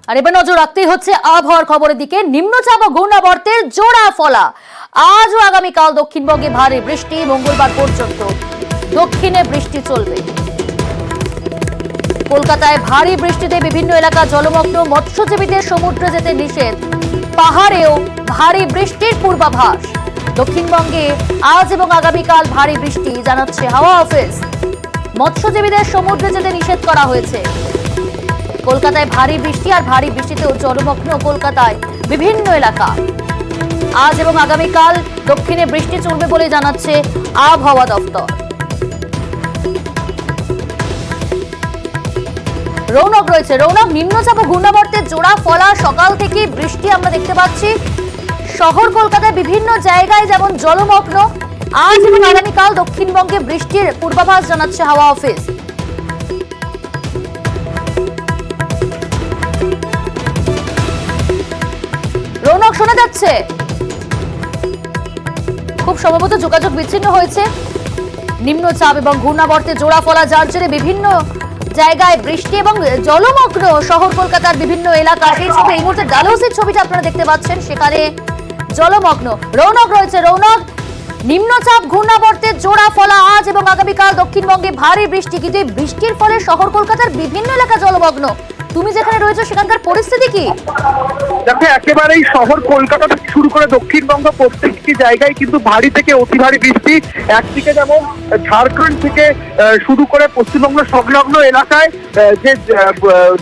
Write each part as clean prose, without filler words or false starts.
আর এবার নজর রাখতেই হচ্ছে আবহাওয়ার খবরের দিকে। নিম্নচাপ ও ঘূর্ণাবর্তের জোড়া ফলা। আজ ও আগামীকাল দক্ষিণবঙ্গে ভারী বৃষ্টি, মঙ্গলবার পর্যন্ত দক্ষিণে বৃষ্টি চলবে। কলকাতায় ভারী বৃষ্টিতে বিভিন্ন এলাকা জলমগ্ন, মৎস্যজীবীদের সমুদ্রে যেতে নিষেধ। পাহাড়েও ভারী বৃষ্টির পূর্বাভাস। দক্ষিণবঙ্গে আজ এবং আগামীকাল ভারী বৃষ্টি জানাচ্ছে হাওয়া অফিস। মৎস্যজীবীদের সমুদ্রে যেতে নিষেধ করা হয়েছে। কলকাতায় ভারী বৃষ্টি আর ভারী বৃষ্টিতেও জলমগ্ন কলকাতায় বিভিন্ন এলাকা। আজ এবং আগামীকাল দক্ষিণে বৃষ্টি চলবে বলে জানাচ্ছে আবহাওয়া দপ্তর। রৌনক রয়েছে। রৌনক, নিম্নচাপ ও ঘূর্ণাবর্তের জোড়া ফলা, সকাল থেকে বৃষ্টি আমরা দেখতে পাচ্ছি। শহর কলকাতায় বিভিন্ন জায়গায় যেমন জলমগ্ন। আজ এবং আগামীকাল দক্ষিণবঙ্গে বৃষ্টির পূর্বাভাস জানাচ্ছে হাওয়া অফিস। রৌনক, শোনা যাচ্ছে? খুব সম্ভবত যোগাযোগ বিচ্ছিন্ন হয়েছে। নিম্নচাপ এবং ঘূর্ণাবর্তে জোড়া ফলা, যার জেরে বিভিন্ন জায়গায় বৃষ্টি এবং জলমগ্ন শহর কলকাতার বিভিন্ন এলাকা। সেই ছবি, এই মুহূর্তে ডালহৌসির ছবিটা আপনারা দেখতে পাচ্ছেন, সেখানে জলমগ্ন। রৌনক রয়েছে। রৌনক, নিম্নচাপ ঘূর্ণাবর্তের জোড়া ফলা, আজ এবং আগামীকাল দক্ষিণবঙ্গে ভারী বৃষ্টি, কিন্তু এই বৃষ্টির ফলে শহর কলকাতার বিভিন্ন এলাকা জলমগ্ন। তুমি যেখানে রয়েছে সেখানকার পরিস্থিতি কি? দেখো, একেবারেই শহর কলকাতা থেকে শুরু করে দক্ষিণবঙ্গ প্রত্যেকটি জায়গায় কিন্তু ভারী থেকে অতি ভারী বৃষ্টি। একদিকে যেমন ঝাড়খণ্ড থেকে শুরু করে পশ্চিমবঙ্গ সংলগ্ন এলাকায় যে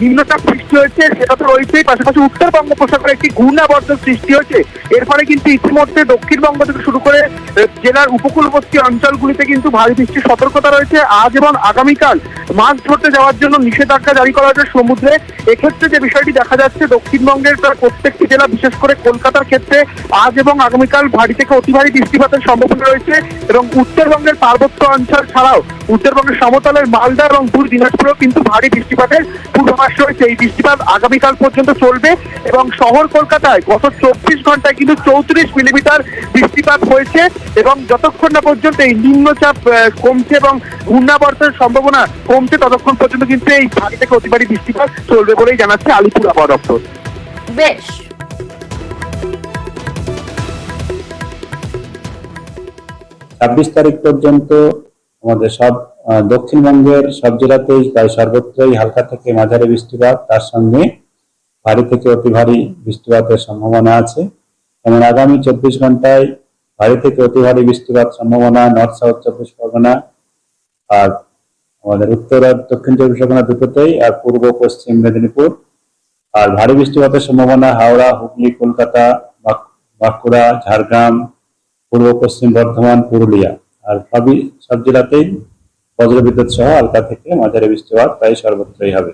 নিম্নচাপ সৃষ্টি হয়েছে সেটা তো রয়েছেই, পাশাপাশি উত্তর বঙ্গোপসাগরে একটি ঘূর্ণাবর্তের সৃষ্টি হয়েছে। এর ফলে কিন্তু ইতিমধ্যে দক্ষিণবঙ্গ থেকে শুরু করে জেলার উপকূলবর্তী অঞ্চলগুলিতে কিন্তু ভারী বৃষ্টির সতর্কতা রয়েছে। আজ এবং আগামীকাল মাছ ধরতে যাওয়ার জন্য নিষেধাজ্ঞা জারি করা হয়েছে সমুদ্রে। এক্ষেত্রে যে বিষয়টি দেখা যাচ্ছে, দক্ষিণবঙ্গের প্রায় প্রত্যেকটি জেলা, বিশেষ করে কলকাতার ক্ষেত্রে আজ এবং আগামীকাল ভারী থেকে অতি ভারী বৃষ্টিপাতের সম্ভাবনা রয়েছে। এবং উত্তরবঙ্গের পার্বত্য অঞ্চল ছাড়াও উত্তরবঙ্গের সমতলের মালদা এবং দূর দিনাজপুরেও কিন্তু ভারী বৃষ্টিপাতের পূর্বাভাস রয়েছে। এই বৃষ্টিপাত আগামীকাল পর্যন্ত চলবে এবং শহর কলকাতায় গত 24 ঘন্টায় কিন্তু 34 মিলিমিটার বৃষ্টিপাত হয়েছে। এবং যতক্ষণ না পর্যন্ত এই নিম্নচাপ কমছে এবং ঘূর্ণাবর্তের সম্ভাবনা কমছে, ততক্ষণ পর্যন্ত কিন্তু এই ভারী থেকে অতি ভারী বৃষ্টিপাত চলবে বলেই জানাচ্ছে আলিপুর আবহাওয়া দপ্তর। বেশ। 26 তারিখ পর্যন্ত আমাদের সব দক্ষিণবঙ্গের সব জেলাতেই প্রায় সর্বত্রই হালকা থেকে মাঝারি বৃষ্টিপাত, তার সঙ্গে ভারী থেকে অতি ভারী বৃষ্টিপাতের সম্ভাবনা আছে। যেমন আগামী 24 ঘন্টায় ভারী থেকে অতি ভারী বৃষ্টিপাত সম্ভাবনা নর্থ সাউথ 24 পরগনা আর আমাদের উত্তর আর দক্ষিণ 24 পরগনা দুটোতেই, আর পূর্ব পশ্চিম মেদিনীপুর। আর ভারী বৃষ্টিপাতের সম্ভাবনা হাওড়া, হুগলি, কলকাতা, বাঁকুড়া, ঝাড়গ্রাম, পূর্ব পশ্চিম বর্ধমান, পুরুলিয়া। আর সব জেলাতেই বজ্রবিদ্যুৎ সহ হালকা থেকে মাঝারি বৃষ্টিপাত প্রায় সর্বত্রই হবে।